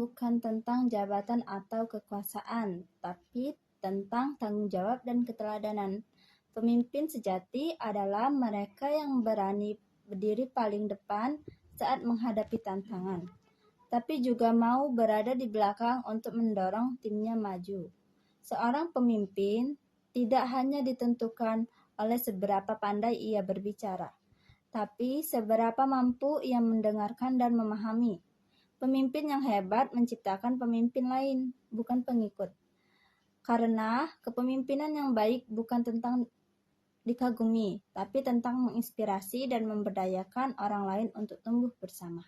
bukan tentang jabatan atau kekuasaan, tapi tentang tanggung jawab dan keteladanan. Pemimpin sejati adalah mereka yang berani berdiri paling depan saat menghadapi tantangan, tapi juga mau berada di belakang untuk mendorong timnya maju. Seorang pemimpin tidak hanya ditentukan oleh seberapa pandai ia berbicara, tapi seberapa mampu ia mendengarkan dan memahami. Pemimpin yang hebat menciptakan pemimpin lain, bukan pengikut. Karena kepemimpinan yang baik bukan tentang dikagumi, tapi tentang menginspirasi dan memberdayakan orang lain untuk tumbuh bersama.